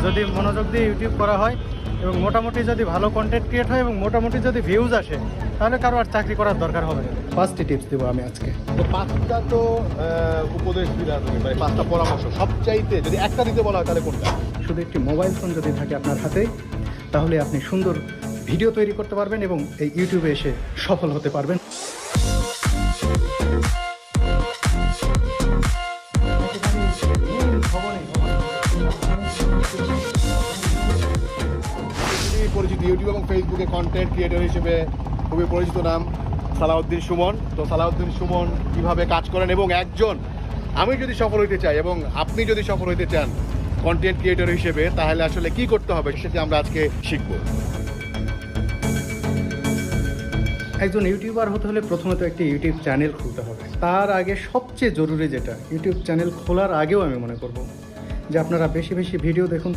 যদি মনোযোগ দিয়ে ইউটিউব করা হয় এবং মোটামুটি যদি ভালো কন্টেন্ট ক্রিয়েট হয় এবং মোটামুটি যদি ভিউজ আসে, তাহলে কারো আর চাকরি করার দরকার হবে না। 5টি টিপস দেবো আমি আজকে। তো 5টা তো উপদেশ দিলা তুমি, মানে 5টা পরামর্শ, সবচাইতে যদি একটা দিতে বলা হয় তাহলে কোনটা? শুধু একটি মোবাইল ফোন যদি থাকে আপনার হাতে, তাহলে আপনি সুন্দর ভিডিও তৈরি করতে পারবেন এবং এই ইউটিউবে এসে সফল হতে পারবেন। পরিচিত ইউটিউব এবং ফেসবুকে কন্টেন্ট ক্রিয়েটর হিসেবে খুবই পরিচিত নাম সালাউদ্দিন সুমন। তো সালাউদ্দিন সুমন কিভাবে কাজ করেন এবং একজন আমি যদি সফল হইতে চাই এবং আপনি যদি সফল হইতে চান কন্টেন্ট ক্রিয়েটর হিসেবে, তাহলে আসলে কি করতে হবে সেটা আমরা আজকে শিখবো। একজন ইউটিউবার হতে হলে প্রথমে তো একটি ইউটিউব চ্যানেল খুলতে হবে। তার আগে সবচেয়ে জরুরি যেটা, ইউটিউব চ্যানেল খোলার আগেও আমি মনে করব যে আপনারা বেশি বেশি ভিডিও দেখুন।